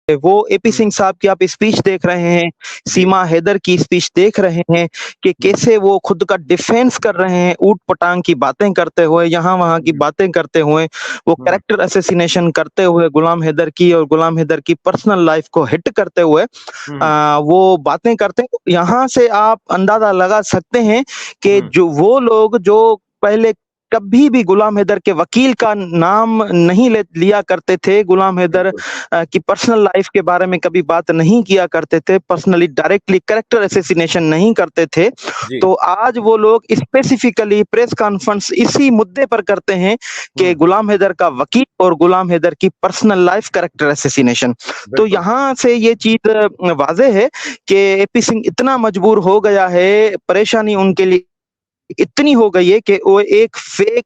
वो एपी हुँ, सिंह साहब की आप स्पीच देख रहे हैं, जी। सीमा हैदर की स्पीच देख रहे हैं कि हुँ, कैसे वो खुद का डिफेंस कर रहे हैं, ऊट-पटांग की बातें करते हुए, यहाँ-वहाँ की हुँ, बातें करते हुए, वो हुँ, कैरेक्टर असैसिनेशन करते हुए गुलाम हैदर की और गुलाम हैदर की पर्सनल लाइफ को हिट करते हुए हुँ, वो बातें करते हैं। तो यहाँ से आप अंदाज़ा लगा सकते हैं कि हुँ, जो वो लोग जो पहले कभी भी गुलाम हैदर के वकील का नाम नहीं ले लिया करते थे, गुलाम हैदर बिल्कुल। की पर्सनल लाइफ के बारे में कभी बात नहीं किया करते थे, पर्सनली डायरेक्टली कैरेक्टर असैसिनेशन नहीं करते थे, जी। तो आज वो लोग स्पेसिफिकली प्रेस कॉन्फ्रेंस इसी मुद्दे पर करते हैं कि हुँ, गुलाम हैदर का वकील और गुलाम हैदर की पर्सनल लाइफ कैरेक्टर असैसिनेशन। तो बिल्कुल। यहाँ से ये चीज़ वाज़ेह है कि एपी सिंह इतना मजबूर हो गया है, परेशानी उनके लिए इतनी हो गई है कि वो एक फेक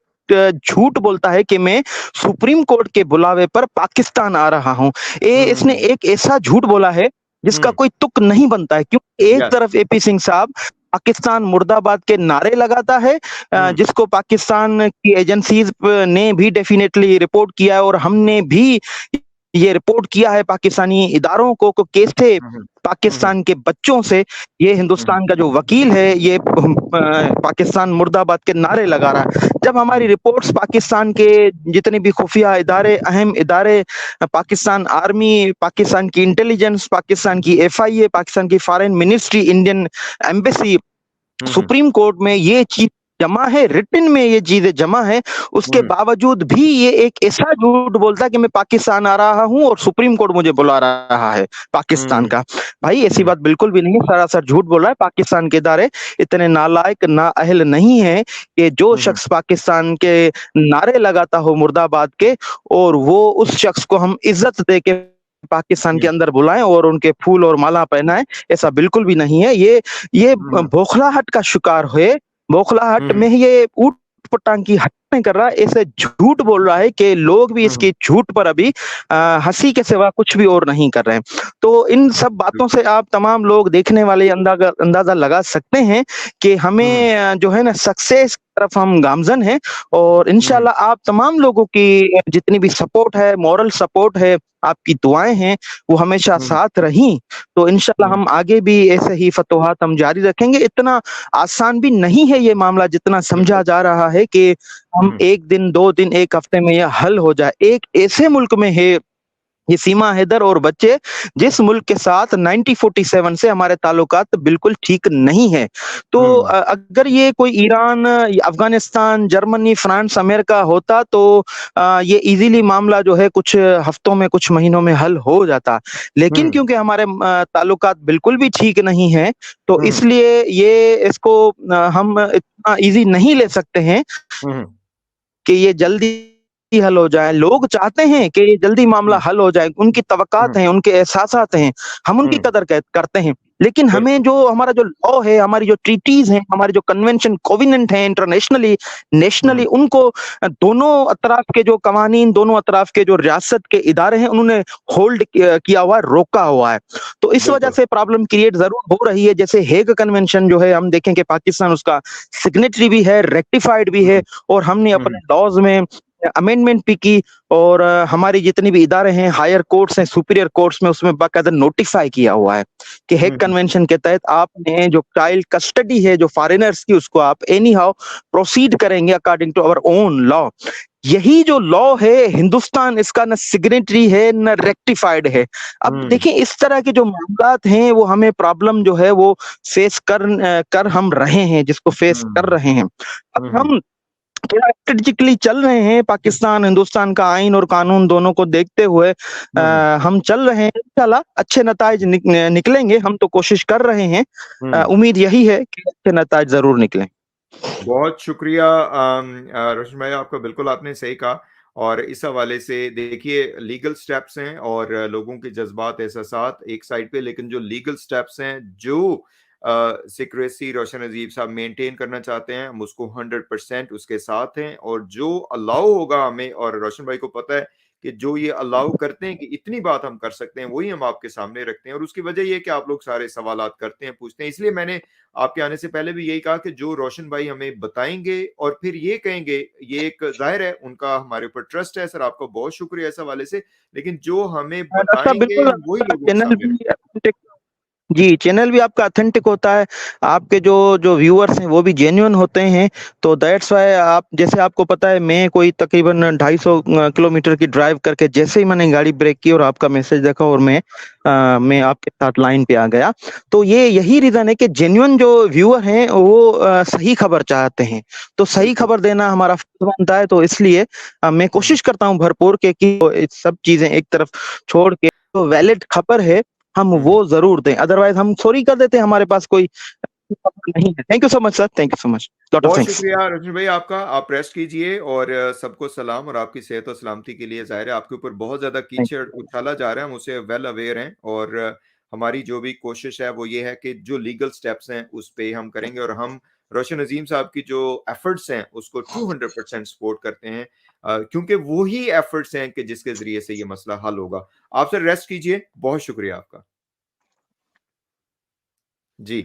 झूठ बोलता है कि मैं सुप्रीम कोर्ट के बुलावे पर पाकिस्तान आ रहा हूँ। इसने हुँ, एक ऐसा झूठ बोला है जिसका हुँ, कोई तुक नहीं बनता है, क्योंकि एक यस। तरफ एपी सिंह साहब पाकिस्तान मुर्दाबाद के नारे लगाता है, हुँ, जिसको पाकिस्तान की एजेंसीज ने भी डेफिनेटली रिपोर्ट किया है और हमने भी ये रिपोर्ट किया है पाकिस्तानी इदारों को कैसे हुँ, हुँ, हुँ, हुँ, पाकिस्तान के बच्चों से ये हुँ, हुँ, हिंदुस्तान का जो वकील है ये पाकिस्तान मुर्दाबाद के नारे लगा रहा है। जब हमारी हुँ, रिपोर्ट्स पाकिस्तान के जितने भी खुफिया इदारे, अहम इदारे, पाकिस्तान आर्मी, पाकिस्तान की इंटेलिजेंस, पाकिस्तान की एफआईए, पाकिस्तान की फॉरेन मिनिस्ट्री, इंडियन एम्बेसी, हुँ, हुँ, सुप्रीम कोर्ट में ये चीज़ जमा है, रिटन में ये चीज़ें जमा है, उसके हुँ, बावजूद भी ये एक ऐसा झूठ बोलता है कि मैं पाकिस्तान आ रहा हूँ और सुप्रीम कोर्ट मुझे बुला रहा है पाकिस्तान हुँ, का। भाई ऐसी हुँ, बात बिल्कुल भी नहीं है, सरासर झूठ बोल रहा है। पाकिस्तान के इदारे इतने नालायक, नाअहल नहीं हैं कि जो हुँ, शख्स पाकिस्तान के नारे लगाता हो मुर्दाबाद के और वो उस शख्स को हम इज़्ज़त देके पाकिस्तान के हुँ, अंदर बुलाएँ और उनके फूल और माला पहनाएँ, ऐसा बिल्कुल भी नहीं है। ये हुँ, हुँ, बौखलाहट का शिकार है, बौखलाहट हुँ, में ये ऊट-पटांग की हरकतें कर रहा है, ऐसे झूठ बोल रहा है कि लोग भी हुँ, हुँ, इसके झूठ पर अभी हँसी के सिवा कुछ भी और नहीं कर रहे हैं। तो इन सब बातों से आप तमाम लोग देखने वाले अंदाज़ा लगा सकते हैं कि हुँ, हमें जो है ना सक्सेस की तरफ हम गामज़न हैं और हुँ, इंशाल्लाह आप तमाम लोगों की जितनी भी सपोर्ट है, मॉरल सपोर्ट है, आपकी दुआएँ हैं, वो हमेशा हुँ, साथ रहीं, तो इंशाल्लाह हुँ, हम आगे भी ऐसे ही फ़तूहात हम जारी रखेंगे। इतना आसान भी नहीं है ये मामला जितना समझा बिल्कुल। जा रहा है कि हुँ, हम हुँ, 1 दिन, 2 दिन, 1 हफ्ते में ये हल हो जाए। एक ऐसे मुल्क में है ये सीमा हैदर और बच्चे जिस मुल्क के साथ 1947 से हमारे ताल्लुकात बिल्कुल ठीक नहीं है। तो हुँ, अगर ये कोई Iran, Afghanistan, Germany, France, America होता तो ये ईज़िली मामला जो है कुछ हफ्तों में, कुछ महीनों में हल हो जाता। लेकिन हुँ, क्योंकि हमारे ताल्लुकात बिल्कुल भी ठीक नहीं हैं, तो हुँ, इसलिए ये इसको हम इतना ईज़ी नहीं ले सकते हैं हुँ, हुँ, कि ये जल्दी हल हो जाए। लोग चाहते हैं कि ये जल्दी मामला हल हो जाए, उनकी तवक्कात हुँ, हैं, उनके एहसासात हैं, हम उनकी हुँ, कदर क करते हैं। लेकिन हमें बिल्कुल। जो हमारा जो लॉ है, हमारी जो ट्रीटीज़ हैं, हमारे जो कन्वेंशन कोवेनेंट हैं इंटरनेशनली, नेशनली हुँ, उनको दोनों अतराफ के जो कवानीन, दोनों अतराफ के जो रियासत के इदारे हैं, उन्होंने होल्ड किया हुआ है, रोका हुआ है। तो इस वजह बिल्कुल। से प्रॉब्लम क्रिएट ज़रूर हो रही है। जैसे हेग कन्वेंशन जो है, हम देखें कि पाकिस्तान उसका सिग्नेटरी भी है, रेक्टिफाइड भी हुँ, है और हमने हुँ, अपने हुँ, लॉज़ में अमेंडमेंट भी की और हमारी जितनी भी इदारे हैं, हायर कोर्ट्स हैं, सुपीरियर कोर्ट्स में उसमें बाकायदा नोटिफ़ाई किया हुआ है कि हेग हुँ, हुँ, कन्वेंशन के तहत आपने जो चाइल्ड कस्टडी है, जो फॉरेनर्स की उसको आप एनी हाउ प्रोसीड करेंगे according to our own law. यही जो लॉ है हिंदुस्तान इसका ना सिग्नेटरी है, ना रेक्टिफाइड है। अब हुँ, देखिए इस तरह के जो मामलात हैं वो हमें प्रॉब्लम जो है वो फेस कर हम रहे हैं, जिसको फेस कर हुँ, रहे हैं। अब हुँ, हुँ, हम थोड़ा स्ट्रेटेजिकली चल रहे हैं, पाकिस्तान, हिंदुस्तान का आइन और कानून दोनों को देखते हुए हुँ, हम चल रहे हैं। इंशाल्लाह अच्छे नताइज निकलेंगे, हम तो कोशिश कर रहे हैं। हुँ। उम्मीद यही है कि अच्छे नताइज ज़रूर निकलें। बहुत शुक्रिया रोशन भाई आपका बिल्कुल आपने सही कहा और इस हवाले से देखिए लीगल स्टेप्स हैं और लोगों के जज्बात एहसासात एक साइड पे लेकिन जो लीगल स्टेप्स हैं जो सिक्रेसी रोशन अजीब साहब मेंटेन करना चाहते हैं हम उसको 100% उसके साथ हैं और जो अलाउ होगा हमें और रोशन भाई को पता है कि जो ये अलाउ करते हैं कि इतनी बात हम कर सकते हैं, वही हम आपके सामने रखते हैं। और उसकी वजह ये है कि आप लोग सारे सवालात करते हैं, पूछते हैं। इसलिए मैंने आपके आने से पहले भी यही कहा कि जो रोशन भाई हमें बताएंगे और फिर ये कहेंगे, ये एक जाहिर है उनका हमारे ऊपर ट्रस्ट है। सर आपका बहुत शुक्रिया इस हवाले से। लेकिन जो हमें डॉक्टर साहब बताएंगे बिल्कुल हम वही आपका लोगों के चैनल सामने भी रखेंगे। जी, चैनल भी आपका ऑथेंटिक होता है। आपके जो जो व्यूअर्स हैं वो भी जेन्युइन होते हैं। तो दैट्स व्हाई आप जैसे आपको पता है मैं कोई तकरीबन 250 किलोमीटर की ड्राइव करके जैसे ही मैंने गाड़ी ब्रेक की और आपका मैसेज देखा और मैं आपके साथ लाइन पे आ गया। तो ये यही रीज़न है कि जेन्युइन जो व्यूअर हैं वो सही खबर चाहते हैं। तो सही बिल्कुल। खबर देना हमारा फर्ज बनता है। तो इसलिए मैं हम्म। कोशिश करता हूँ भरपूर के कि सब चीज़ें एक तरफ छोड़ के जो वैलिड खबर है हम हम्म। वो ज़रूर दें, अदरवाइज़ हम सॉरी कर देते हैं, हमारे पास कोई नहीं है। Thank you so much sir, thank you so much. Lot of बहुत थैंक्स। शुक्रिया रजनी भाई आपका। आप रेस्ट कीजिए और सबको सलाम और आपकी सेहत और सलामती के लिए जाहिर है आपके ऊपर बहुत ज्यादा थैंक कीचड़ उछाला जा रहा है, हम उससे वेल अवेयर हैं। और हमारी जो भी कोशिश है वो ये है कि जो लीगल स्टेप्स हैं उस पे हम करेंगे। और हम रोशन अजीम साहब की जो एफर्ट्स हैं उसको 200% सपोर्ट करते हैं, क्योंकि वो ही एफर्ट्स हैं कि जिसके जरिए से ये मसला हल होगा। आप सर रेस्ट कीजिए, बहुत शुक्रिया आपका। जी,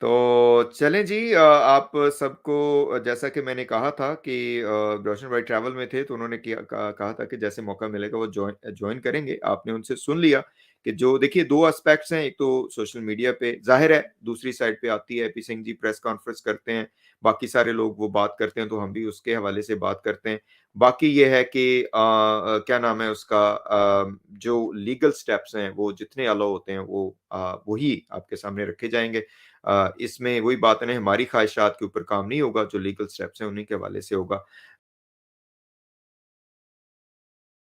तो चलें जी, आप सबको जैसा कि मैंने कहा था कि रोशन भाई ट्रैवल में थे तो उन्होंने कहा था कि जैसे मौका मिलेगा वो जॉइन जॉइन करेंगे। आपने उनसे सुन लिया कि जो देखिए 2 एस्पेक्ट्स हैं, एक तो सोशल मीडिया पे ज़ाहिर है, दूसरी साइड पे आती है AP Singh ji press conference करते हैं, बाकी सारे लोग वो बात करते हैं तो हम भी उसके हवाले से बात करते हैं। बाकी ये है कि क्या नाम है उसका, जो लीगल स्टेप्स हैं वो जितने अलाउ होते हैं वो वही आपके सामने रखे जाएँगे। इसमें वही बात है ना, हमारी ख्वाहिशात के ऊपर काम नहीं होगा, जो लीगल स्टेप्स हैं उन्हीं के हवाले से होगा।